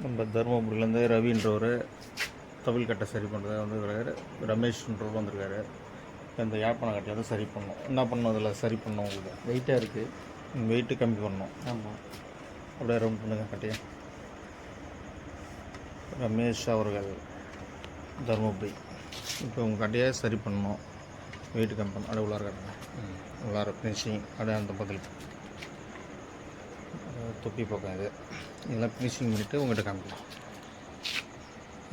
நம்ம தருமபுரியிலேருந்து ரவின்றவர் தவில் கட்டை சரி பண்ணுறது வந்துருக்காரு. ரமேஷ்ன்றவர் வந்திருக்காரு. இந்த யாழ்ப்பாண கட்டையை வந்து சரி பண்ணணும். என்ன பண்ணணும், அதில் சரி பண்ணணும். உங்களுக்கு வெயிட்டாக இருக்குது, வெயிட்டு கம்மி பண்ணணும். ஆமாம். அப்படியே ரவுண்ட் பண்ணுங்க கட்டையை. ரமேஷ் அவர்கள் தருமபுரி. இப்போ உங்கள் கட்டையை சரி பண்ணணும், வெயிட்டு கம்மி பண்ணணும். அப்படியே உள்ளார கட்டுங்க, உள்ளார ஃபினிஷிங். அப்படியே அந்த பக்கத்தில் தொப்பி பக்கம் இது இதெல்லாம் ஃபினிஷிங் பண்ணிவிட்டு உங்கள்கிட்ட காமிக்கலாம்.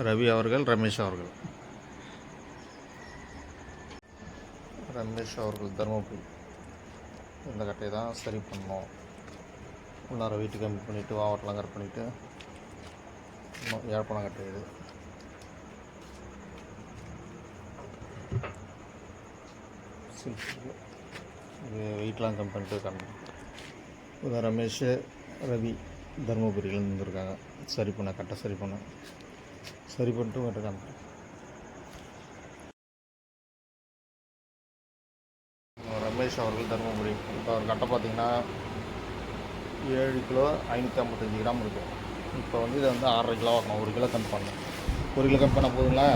ரவி அவர்கள், ரமேஷ் அவர்கள். ரமேஷ் அவர்கள் தருமபுரி. இந்த கட்டையை தான் சரி பண்ணணும். உள்ளார வெயிட்டு கம்மி பண்ணிவிட்டு வாவட்டெலாம் கட் பண்ணிவிட்டு யாழ்ப்பாணம் கட்டை இது. இது வெயிட்லாம் கம்மி பண்ணிட்டு காமிக்கணும். இப்போ ரமேஷ், ரவி தருமபுரியிலேருந்து வந்திருக்காங்க. சரி பண்ண கட்டை சரி பண்ணிட்டு உங்கள்கிட்ட காமிக்கிறேன். ரமேஷ் அவர்கள் தருமபுரி. இப்போ அவர் கட்டை பார்த்திங்கன்னா 7 கிலோ 555 கிராம் இருக்கும். இப்போ வந்து இதை வந்து 6.5 கிலோ ஆகணும். 1 கிலோ கம்மி பண்ணணும். 1 கிலோ கம்மி பண்ண போதுங்களா?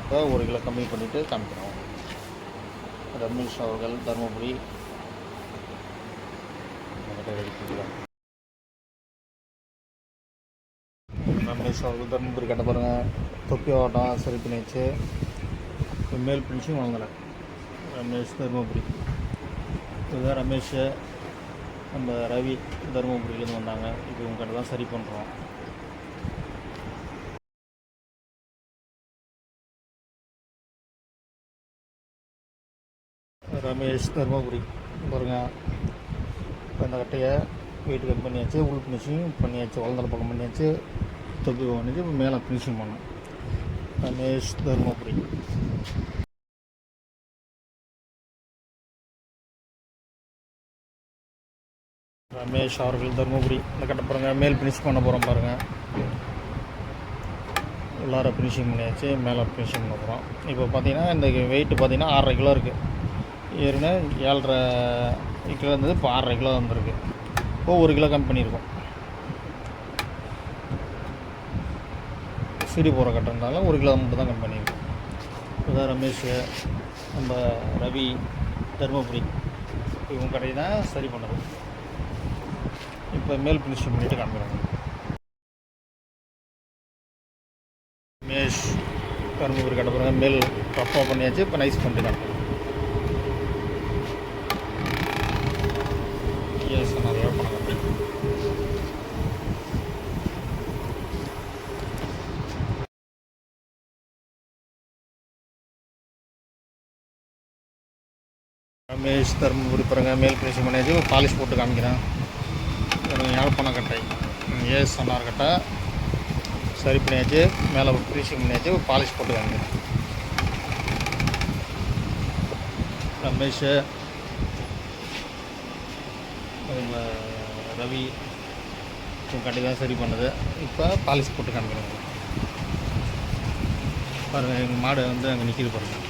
இப்போ 1 கிலோ கம்மி பண்ணிவிட்டு காமிக்கிறோம். ரமேஷ் அவர்கள் தருமபுரி. ரெடி பண்ணிக்கலாம். ரமேஷ் அவர்கள் தருமபுரி கட்ட பாருங்கள். தொப்பி ஓட்டம் சரி பண்ணி வச்சு மேல் பிடிச்சும் வாங்கலை. ரமேஷ் தருமபுரி. இதுதான் ரமேஷ். நம்ம ரவி தருமபுரியிலேருந்து வந்தாங்க. இப்போ உங்கள் கடை தான் சரி பண்ணுறோம். ரமேஷ் தருமபுரி பாருங்கள். இப்போ இந்த கட்டையை வெயிட் கட் பண்ணியாச்சு, உள் ஃபினிஷிங் பண்ணியாச்சு, வளர்ந்தர பக்கம் பண்ணியாச்சு, தொப்பி பண்ணிச்சு. இப்போ மேலே ஃபினிஷிங் பண்ணோம். ரமேஷ் தருமபுரி. ரமேஷ் அவர்கள் தருமபுரி. இந்த கட்டை பாருங்கள். மேல் ஃபினிஷ் பண்ண போகிறோம் பாருங்கள். உள்ளார ஃபினிஷிங் பண்ணியாச்சு, மேலே ஃபினிஷிங் பண்ண போகிறோம். இப்போ பார்த்தீங்கன்னா இந்த வெயிட்டு பார்த்தீங்கன்னா 6.5 கிலோ இருக்குது. ஏற்கனவே 7.5 கிலோ இருந்தது, இப்போ 6.5 கிலோ வந்துருக்கு. இப்போ 1 கிலோ கம்மி பண்ணியிருக்கோம். சிடி போகிற கட்டுறதுனால 1 கிலோ மட்டும் தான் கம்மி பண்ணியிருக்கோம். இதுதான் ரமேஷ், நம்ம ரவி தருமபுரி. இவங்க கடையை தான் சரி பண்ணுறது. இப்போ மேல் ஃபினிஷிங் பண்ணிவிட்டு காமிக்கிறாங்க. ரமேஷ் தருமபுரி கடை பாருங்கள். மேல் ரஃபாக பண்ணியாச்சு, இப்போ நைஸ் பண்ணிட்டு காமிக்கிறோம். எஸ் நிறையா பணம் கட்டுறேன். ரமேஷ் தருமபுரி பாருங்கள். மேல் ஃபினிஷிங் பண்ணியாச்சு, பாலிஷ் போட்டு காமிக்கிறேன். யாழ்ப்பாண கட்டை ஏஎஸ் சொன்னார் கட்டை சரி பண்ணியாச்சு, மேலே ஃபினிஷிங் பண்ணியாச்சு, பாலிஷ் போட்டு காமிக்கிறேன். ரமேஷ், ரவி கட்டை தான் சரி பண்ணுது. இப்போ பாலிஷ் போட்டு காமிக்கிறேன். பாருங்கள், எங்கள் மாடு வந்து அங்கே நிற்கிது பாருங்கள்.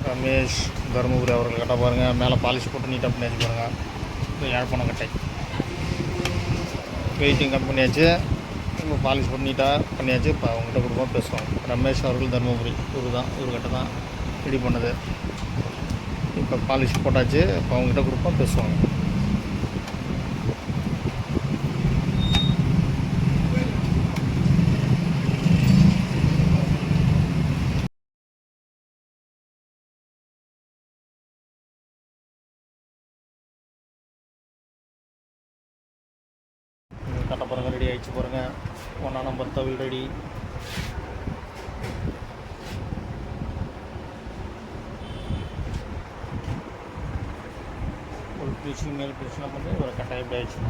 ரமேஷ் தருமபுரி அவர்கள் கட்டை பாருங்கள். மேலே பாலிஷ் போட்டு நீட்டாக பண்ணியாச்சு பாருங்கள். இப்போ யாழ்ப்பாண கட்டை வெயிட்டிங் கம்மி பண்ணியாச்சு, இப்போ பாலிஷ் போட்டு நீட்டாக பண்ணியாச்சு. இப்போ அவங்ககிட்ட கொடுப்போம், பேசுவாங்க. ரமேஷ் அவர்கள் தருமபுரி. இவர் கட்டை தான் ரெடி பண்ணுது. இப்போ பாலிஷ் போட்டாச்சு, இப்போ அவங்ககிட்ட கொடுப்போம், பேசுவாங்க. கட்ட பாருங்க, ரெடி ஆகிடுச்சு பாருங்கள். 1 நம்பர் தவில் ரெடி. ஒரு ஃபினிஷிங் மேல் ஃபினிஷிங்லாம் பண்ணி ஒரு கட்டை எப்படி ஆயிடுச்சு.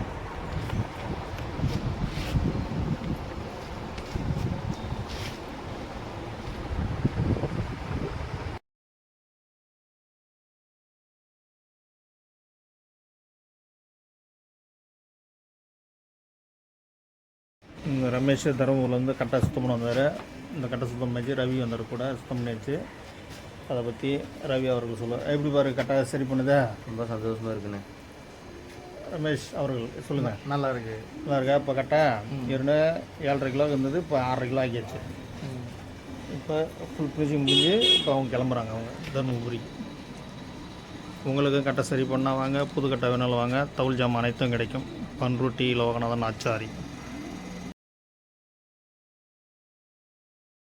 ரமேஷ் தருமபுரிலேருந்து கரெக்டாக சுத்தம் பண்ண வந்தார். இந்த கட்டை சுத்தம் பண்ணியாச்சு. ரவி வந்தார் கூட, சுத்தம் பண்ணியாச்சு. அதை பற்றி ரவி அவர்கள் சொல்லுவார். எப்படி பாரு கட்டை சரி பண்ணுதா? ரொம்ப சந்தோஷமாக இருக்குண்ணே. ரமேஷ் அவர்கள் சொல்லுங்கள். நல்லா இருக்குது. நல்லா இருக்கா? இப்போ கட்டை ஏற்கனவே 7.5 கிலோ இருந்தது, இப்போ 6.5 கிலோ ஆக்கியாச்சு. இப்போ ஃபுல் ஃபினிஷிங் முடிஞ்சு இப்போ அவங்க கிளம்புறாங்க, அவங்க தர்மபுரிக்கு. உங்களுக்கு கட்டை சரி பண்ணால் வாங்க, புது கட்டை வேணாலும் வாங்க. தவுள் ஜாமான் அனைத்தும் கிடைக்கும். பன்ருட்டி லோகநாதன் ஆச்சாரி.